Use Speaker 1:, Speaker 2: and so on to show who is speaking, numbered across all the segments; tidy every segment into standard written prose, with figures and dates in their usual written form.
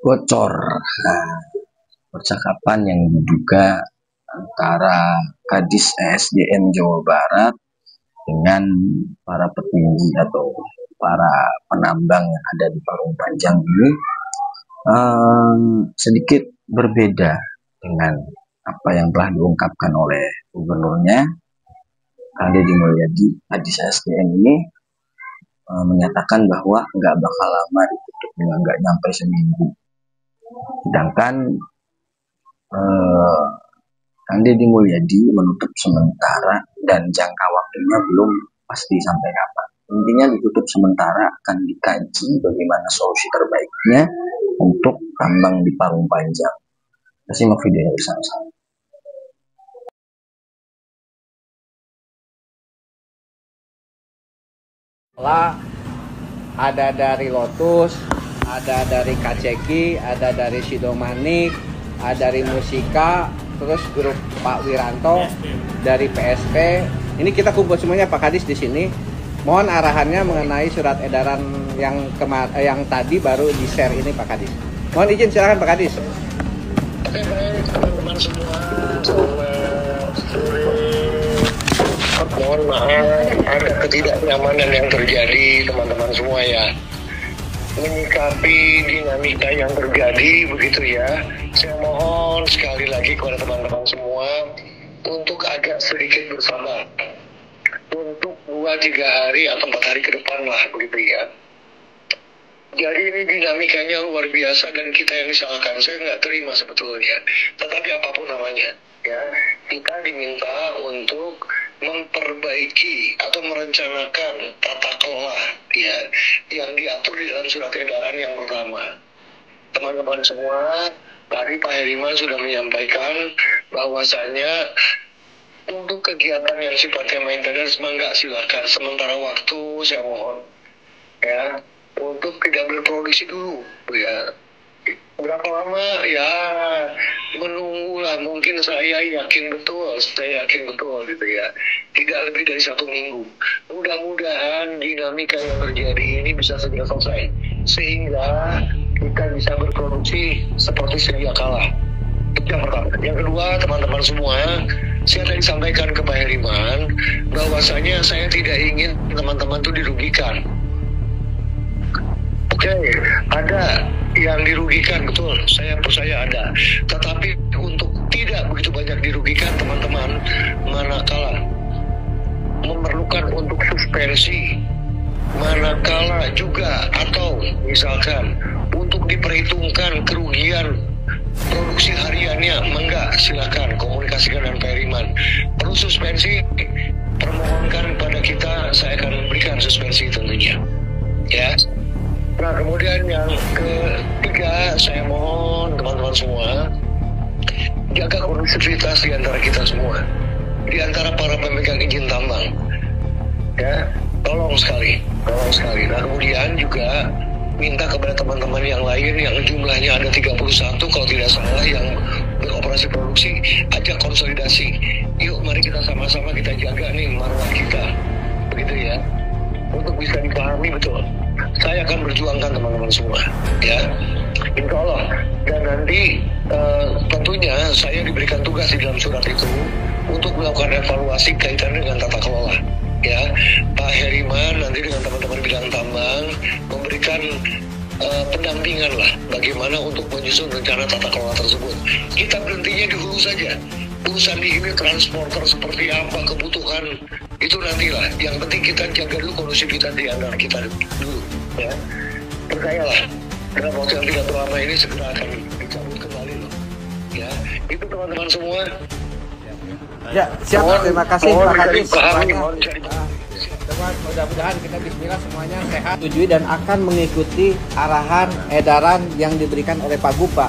Speaker 1: bocor. Nah, percakapan yang diduga antara Kadis ESDM Jawa Barat dengan para petinggi atau para penambang yang ada di Parung Panjang ini sedikit berbeda dengan apa yang telah diungkapkan oleh gubernurnya Kang Deddy Mulyadi. Kadis ESDM ini menyatakan bahwa nggak bakal lama ditutupnya, nggak nyampe seminggu. Sedangkan Kang Deddy Mulyadi menutup sementara dan jangka waktunya belum pasti sampai kapan. Intinya ditutup sementara, akan dikaji bagaimana solusi terbaiknya untuk tambang di Parung Panjang. Kita simak videonya bersama-sama.
Speaker 2: Ada dari Lotus, ada dari KCK, ada dari Sidomanik, ada dari Musika, terus grup Pak Wiranto dari PSP. Ini kita kumpul semuanya Pak Kadis di sini. Mohon arahannya mengenai surat edaran yang tadi baru di-share ini Pak Kadis. Mohon izin, silakan Pak Kadis.
Speaker 3: Oke, baik teman-teman semua, selamat sore. Mohon maaf ada ketidaknyamanan yang terjadi teman-teman semua ya. Menyikapi dinamika yang terjadi begitu ya, saya mohon sekali lagi kepada teman-teman semua untuk agak sedikit bersabar untuk 2-3 hari atau 4 hari ke depan lah begitu ya. Jadi ini dinamikanya luar biasa dan kita yang disalahkan, saya nggak terima sebetulnya. Tetapi apapun namanya ya, kita diminta untuk memperbaiki atau merencanakan tata kelola ya yang diatur di dalam surat edaran yang pertama. Teman-teman semua, tadi Pak Heriman sudah menyampaikan bahwasanya untuk kegiatan yang sifatnya maintenance mangga silakan sementara waktu, saya mohon ya untuk tidak berproduksi dulu ya. Berapa lama ya, menunggulah, mungkin saya yakin betul gitu ya, tidak lebih dari 1 minggu. Mudah-mudahan dinamika yang terjadi ini bisa segera selesai sehingga kita bisa berproduksi seperti sedia kala. Itu yang pertama. Yang kedua, teman-teman semua, saya tadi sampaikan ke Pak Heriman bahwasanya saya tidak ingin teman-teman itu dirugikan. Oke, ada yang dirugikan, betul, saya percaya ada. Tetapi untuk tidak begitu banyak dirugikan teman-teman, manakala memerlukan untuk suspensi, manakala juga atau misalkan untuk diperhitungkan kerugian produksi hariannya, enggak, silakan komunikasikan dengan Pak Heriman. Perlu suspensi, permohonkan kepada kita, saya akan berikan suspensi tentunya ya. Nah, kemudian yang ketiga, saya mohon teman-teman semua jaga kondusivitas di antara kita semua, di antara para pemegang izin tambang ya, tolong sekali. Nah, kemudian juga minta kepada teman-teman yang lain yang jumlahnya ada 31 kalau tidak salah yang beroperasi produksi, ajak konsolidasi. Yuk mari kita sama-sama kita jaga nih marwah kita, begitu ya, untuk bisa dipahami betul. Saya akan berjuangkan teman-teman semua ya, insya Allah. Dan nanti tentunya saya diberikan tugas di dalam surat itu untuk melakukan evaluasi kaitan dengan tata kelola ya. Pak Heriman nanti dengan teman-teman bidang tambang memberikan pendampingan lah bagaimana untuk menyusun rencana tata kelola tersebut. Kita berhentinya di hulu saja. Urusan di ini transporter seperti apa, kebutuhan itu nantilah. Yang penting kita jaga dulu kondusivitas di antara kita dulu ya. Percayalah, dalam waktu yang tidak terlama ini segera akan dicabut kembali loh ya. Itu teman-teman semua
Speaker 2: Ya, siap. Terima kasih Pak Kadis. Mudah-mudahan kita bismillah semuanya sehat, setujui dan akan mengikuti arahan edaran yang diberikan oleh Pak Gupa.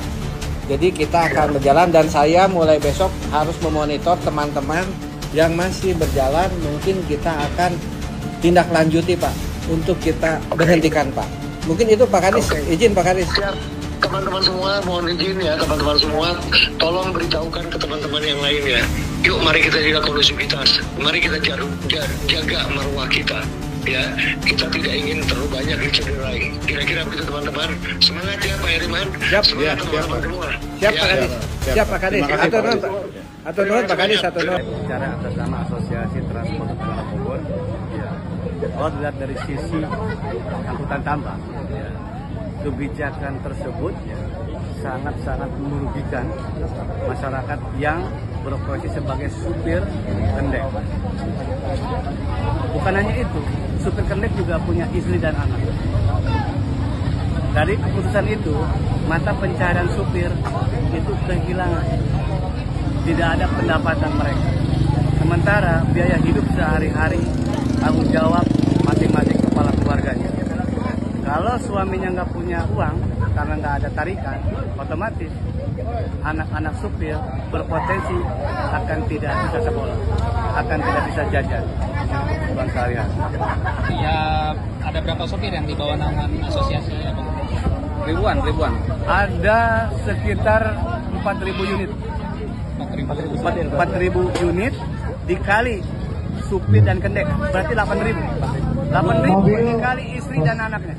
Speaker 2: Jadi kita akan berjalan dan saya mulai besok harus memonitor teman-teman yang masih berjalan. Mungkin kita akan tindak lanjuti Pak untuk kita berhentikan Pak. Mungkin itu Pak Kadis. Izin Pak Kadis.
Speaker 3: Siap. Teman-teman semua mohon izin ya, teman-teman semua tolong beritahukan ke teman-teman yang lain ya. Yuk mari kita jaga kondusivitas, mari kita jaga marwah kita ya kita tidak ingin terlalu banyak dicederai. Kira-kira begitu teman-teman. Semangat ya Pak Heriman.
Speaker 2: Siap,
Speaker 3: semangat
Speaker 2: siap,
Speaker 3: teman-teman semua.
Speaker 2: Siap
Speaker 3: Ya.
Speaker 2: Pak Kadis. Siap Pak Kadis. Atur nuhun Pak. Atur nuhun Pak Kadis, atur nuhun.
Speaker 4: Bicara atas nama Asosiasi Transport Kota Bogor, ya, kalau dilihat dari sisi angkutan tambang, ya, kebijakan tersebut ya, sangat-sangat merugikan masyarakat yang berprofesi sebagai supir kendek. Bukan hanya itu, supir kendek juga punya istri dan anak. Dari keputusan itu, mata pencaharian supir itu kehilangan. Tidak ada pendapatan mereka. Sementara biaya hidup sehari-hari tanggung jawab masing-masing kepala keluarganya. Kalau suaminya nggak punya uang karena nggak ada tarikan, otomatis anak-anak supir berpotensi akan tidak bisa sekolah, akan tidak bisa jajan kebutuhan sehari-hari.
Speaker 5: Ya, ada berapa sopir yang dibawa naungan asosiasi ya, Bang?
Speaker 2: Ribuan.
Speaker 4: Ada sekitar 4.000 unit. 4.000 unit dikali supir dan kendek berarti 8.000. 8.000 dikali istri dan anaknya.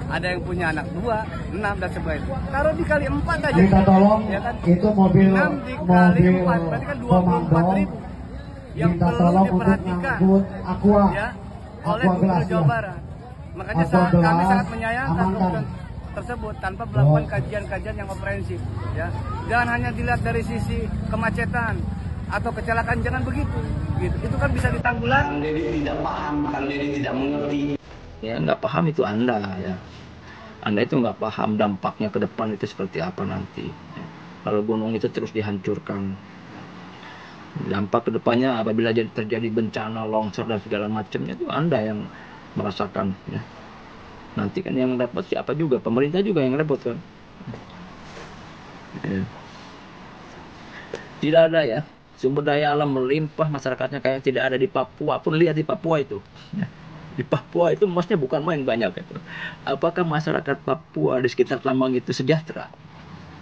Speaker 4: Ada yang punya anak 2, 6 dan sebagainya. Kalau dikali 4 aja.
Speaker 6: Minta tolong,
Speaker 4: ya kan?
Speaker 6: itu mobil
Speaker 4: 6 dikali 4 berarti kan 24.000. Yang
Speaker 6: minta
Speaker 4: perlu
Speaker 6: tolong untuk
Speaker 4: diperhatikan
Speaker 6: ngangkut aqua,
Speaker 4: ya oleh
Speaker 6: aqua
Speaker 4: Gubernur
Speaker 6: gelasnya.
Speaker 4: Jawa Barat. Makanya
Speaker 6: Aqua
Speaker 4: kami
Speaker 6: gelas,
Speaker 4: sangat menyayangkan
Speaker 6: amankan.
Speaker 4: keputusan tersebut tanpa melakukan kajian-kajian yang komprehensif. Ya, jangan hanya dilihat dari sisi kemacetan atau kecelakaan, jangan begitu. Gitu. Itu kan bisa ditanggulangi.
Speaker 7: Kang Deddy tidak paham, Kang Deddy tidak mengerti.
Speaker 8: Ya nggak paham itu Anda ya. Anda itu nggak paham dampaknya ke depan itu seperti apa nanti. Kalau gunung itu terus dihancurkan, dampak kedepannya apabila terjadi bencana longsor dan segala macamnya itu Anda yang merasakan ya. Nanti kan yang repot siapa juga, pemerintah juga yang repot kan ya. Tidak ada ya sumber daya alam melimpah, masyarakatnya kayak tidak ada di Papua pun. Lihat di Papua itu ya. Di Papua itu maksudnya bukan main banyak itu. Apakah masyarakat Papua di sekitar tambang itu sejahtera?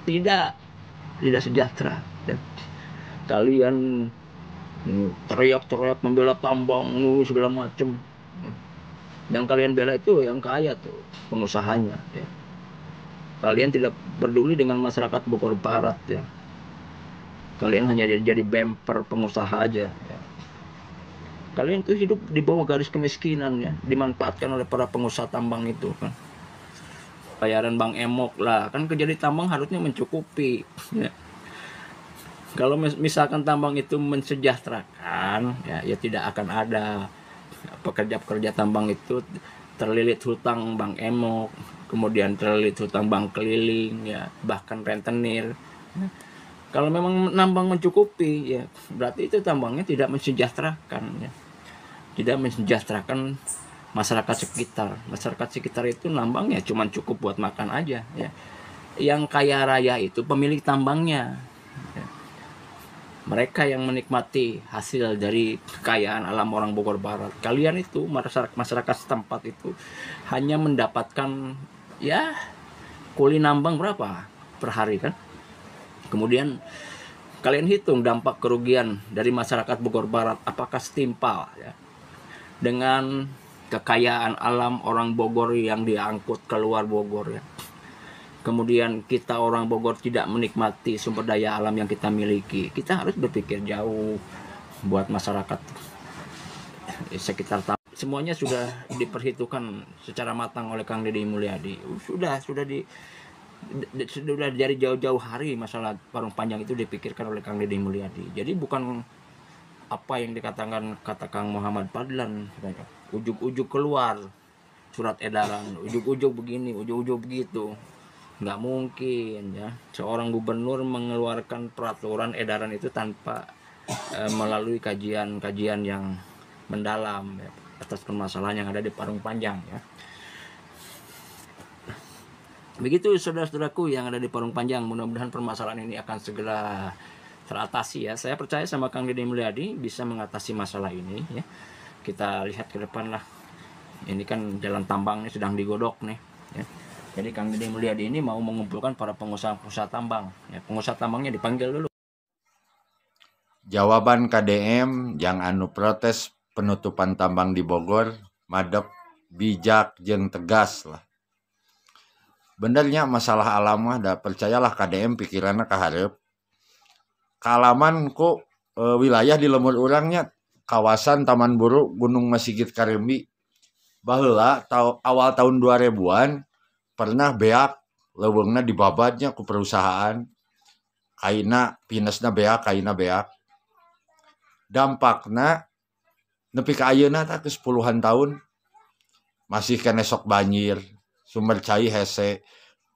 Speaker 8: Tidak sejahtera. Dan kalian teriak-teriak membela tambang segala macam. Yang kalian bela itu yang kaya tuh, pengusahanya ya. Kalian tidak peduli dengan masyarakat Bogor Barat ya. Kalian hanya jadi bemper pengusaha aja ya. Kalian itu hidup di bawah garis kemiskinan ya, dimanfaatkan oleh para pengusaha tambang itu kan. Bayaran Bang Emok lah, kan kerja di tambang harusnya mencukupi ya. Kalau misalkan tambang itu mensejahterakan ya tidak akan ada pekerja-pekerja tambang itu terlilit hutang Bang Emok, kemudian terlilit hutang bank keliling ya, bahkan rentenir. Kalau memang nambang mencukupi ya berarti itu tambangnya tidak mensejahterakan ya. Tidak mensejahterakan masyarakat sekitar. Masyarakat sekitar itu nambangnya cuma cukup buat makan aja ya. Yang kaya raya itu pemilik tambangnya ya. Mereka yang menikmati hasil dari kekayaan alam orang Bogor Barat. Kalian itu masyarakat setempat itu hanya mendapatkan ya kuli nambang berapa per hari kan. Kemudian kalian hitung dampak kerugian dari masyarakat Bogor Barat apakah setimpal ya dengan kekayaan alam orang Bogor yang diangkut keluar Bogor ya. Kemudian kita orang Bogor tidak menikmati sumber daya alam yang kita miliki. Kita harus berpikir jauh buat masyarakat sekitar. Semuanya sudah diperhitungkan secara matang oleh Kang Deddy Mulyadi. Sudah dari jauh-jauh hari masalah Parung Panjang itu dipikirkan oleh Kang Deddy Mulyadi. Jadi bukan apa yang dikatakan Kang Muhammad Fadlan, ujuk-ujuk keluar surat edaran, ujuk-ujuk begini, ujuk-ujuk begitu. Nggak mungkin ya seorang gubernur mengeluarkan peraturan edaran itu tanpa melalui kajian yang mendalam ya, atas permasalahan yang ada di Parung Panjang ya. Begitu saudara-saudaraku yang ada di Parung Panjang, mudah-mudahan permasalahan ini akan segera teratasi ya. Saya percaya sama Kang Deddy Mulyadi bisa mengatasi masalah ini ya. Kita lihat ke depan lah. Ini kan jalan tambangnya sedang digodok nih ya. Jadi Kang Deddy Mulyadi ini mau mengumpulkan para pengusaha-pengusaha tambang ya. Pengusaha tambangnya dipanggil dulu.
Speaker 9: Jawaban KDM yang anu protes penutupan tambang di Bogor
Speaker 6: madep bijak jeung tegas lah. Benernya masalah alam mah da percayalah KDM pikiranna ka hareup. Kaalaman ku wilayah di lemur urangnya kawasan Taman Buru Gunung Masigit Karimbi. Baheula awal tahun 2000-an pernah beak leuweungna dibabadnya ku perusahaan. Kaina pinesna beak, kaina beak. Dampakna nepi ka ayeuna teh geus puluhan tahun masih kene sok banjir, sumber cai hese.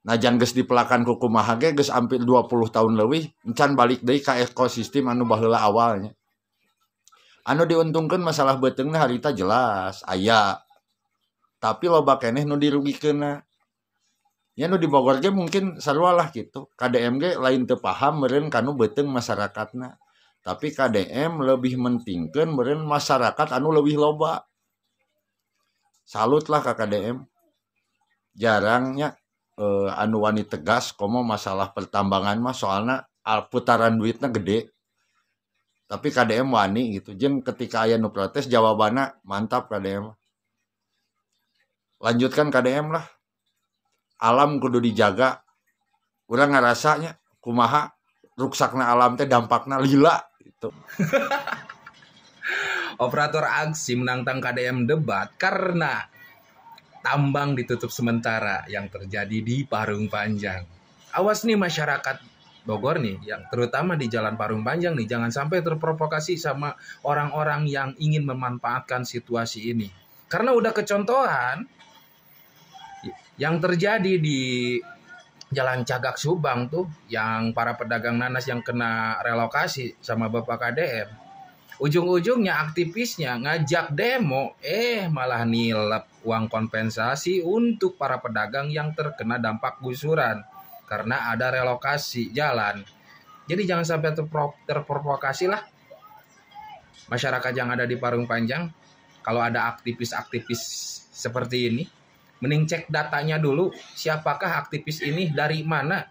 Speaker 6: Najan geus dipelakan ku kumaha ge geus hampir 20 tahun leuwih encan balik deui ka ekosistem anu baheula awalnya. Anu diuntungkeun masalah beuteungna harita jelas aya. Tapi loba keneh nu dirugikeunna. Ya nu di Bogor ge mungkin sarua lah gitu. KDM ge lain teu paham meureun kanu beuteung masyarakatna. Tapi KDM lebih mentingkeun meureun masyarakat anu leuwih loba. Salut lah ka KDM. Jarangnya anu wani tegas komo masalah pertambangan mah soalna putaran duitnya gede. Tapi KDM wani gitu. Jeung ketika aya nu protes jawabanna mantap KDM. Lanjutkan KDM lah. Alam kudu dijaga. Urang ngarasanya kumaha ruksakna alam teh dampakna lila gitu.
Speaker 9: Operator aksi menantang KDM debat karena tambang ditutup sementara yang terjadi di Parung Panjang. Awas nih masyarakat Bogor nih, yang terutama di Jalan Parung Panjang nih, jangan sampai terprovokasi sama orang-orang yang ingin memanfaatkan situasi ini. Karena udah kecontohan yang terjadi di Jalan Cagak Subang tuh, yang para pedagang nanas yang kena relokasi sama Bapak KDM. Ujung-ujungnya aktivisnya ngajak demo, malah nilep uang kompensasi untuk para pedagang yang terkena dampak gusuran karena ada relokasi jalan. Jadi jangan sampai terprovokasi lah masyarakat yang ada di Parung Panjang. Kalau ada aktivis-aktivis seperti ini, mending cek datanya dulu, siapakah aktivis ini, dari mana,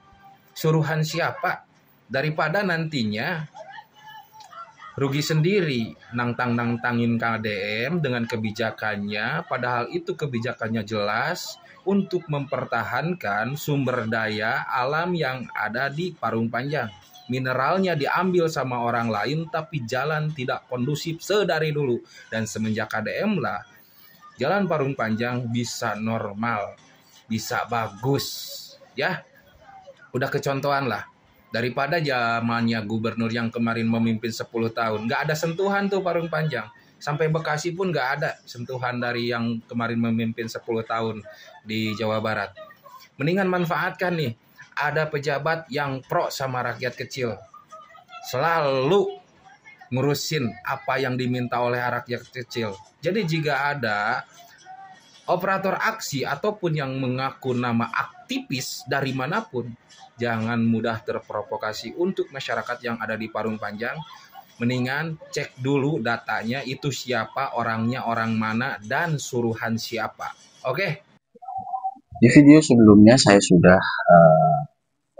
Speaker 9: suruhan siapa, daripada nantinya rugi sendiri nantangin KDM dengan kebijakannya, padahal itu kebijakannya jelas untuk mempertahankan sumber daya alam yang ada di Parung Panjang. Mineralnya diambil sama orang lain, tapi jalan tidak kondusif sedari dulu. Dan semenjak KDM lah, Jalan Parung Panjang bisa normal, bisa bagus, ya. Udah kecontohan lah. Daripada zamannya gubernur yang kemarin memimpin 10 tahun. Nggak ada sentuhan tuh Parung Panjang. Sampai Bekasi pun nggak ada sentuhan dari yang kemarin memimpin 10 tahun di Jawa Barat. Mendingan manfaatkan nih. Ada pejabat yang pro sama rakyat kecil. Selalu ngurusin apa yang diminta oleh rakyat kecil. Jadi jika ada operator aksi ataupun yang mengaku nama aktivis dari manapun, jangan mudah terprovokasi untuk masyarakat yang ada di Parung Panjang. Mendingan cek dulu datanya, itu siapa, orangnya orang mana, dan suruhan siapa. Oke?
Speaker 1: Di video sebelumnya saya sudah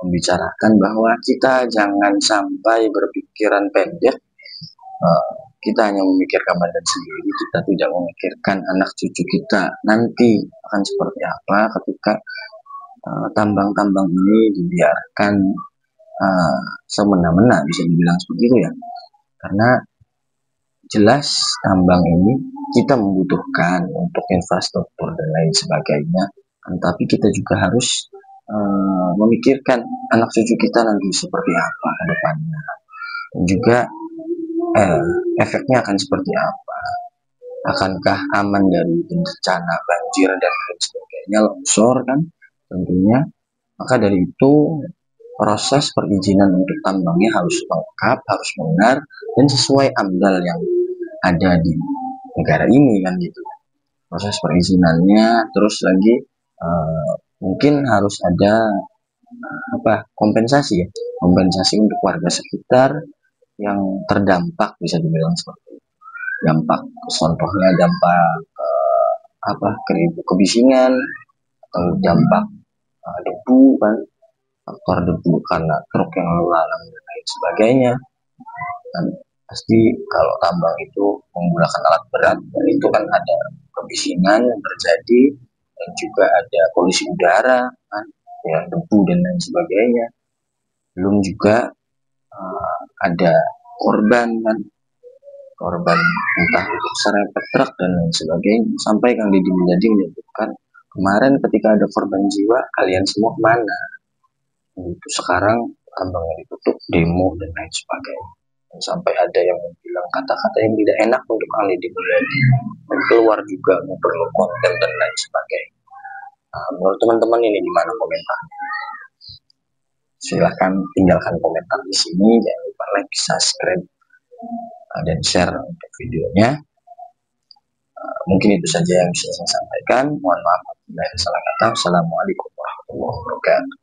Speaker 1: membicarakan bahwa kita jangan sampai berpikiran pendek. Kita hanya memikirkan badan sendiri, kita tidak memikirkan anak cucu kita nanti akan seperti apa ketika tambang-tambang ini dibiarkan semena-mena, bisa dibilang seperti itu ya. Karena jelas tambang ini kita membutuhkan untuk infrastruktur dan lain sebagainya, tapi kita juga harus memikirkan anak cucu kita nanti seperti apa ke depannya, dan juga efeknya akan seperti apa. Akankah aman dari bencana banjir dan lain sebagainya, longsor kan tentunya. Maka dari itu proses perizinan untuk tambangnya harus lengkap, harus benar, dan sesuai AMDAL yang ada di negara ini kan gitu. Proses perizinannya, terus lagi mungkin harus ada kompensasi ya, kompensasi untuk warga sekitar yang terdampak, bisa dibilang seperti itu. Dampak contohnya dampak kebisingan atau dampak debu kan, faktor debu karena truk yang lalu lalang dan lain sebagainya. Dan pasti kalau tambang itu menggunakan alat berat, dan itu kan ada pengisinan yang terjadi, dan juga ada polusi udara, kan, ya, debu dan lain sebagainya. Belum juga ada korban, kan, korban entah itu serempet truk dan lain sebagainya. Sampai Kang Deddy Mulyadi menyebutkan, kemarin ketika ada korban jiwa, kalian semua kemana? Itu sekarang tambangnya ditutup, demo dan lain sebagainya. Dan sampai ada yang bilang kata-kata yang tidak enak untuk Kang Deddy Mulyadi, dan keluar juga mau perlu konten dan lain sebagainya. Menurut teman-teman ini gimana komentarnya? Silahkan tinggalkan komentar di sini. Jangan lupa like, subscribe, dan share untuk videonya. Mungkin itu saja yang bisa saya sampaikan. Mohon maaf apabila ada salah kata. Assalamualaikum warahmatullahi wabarakatuh.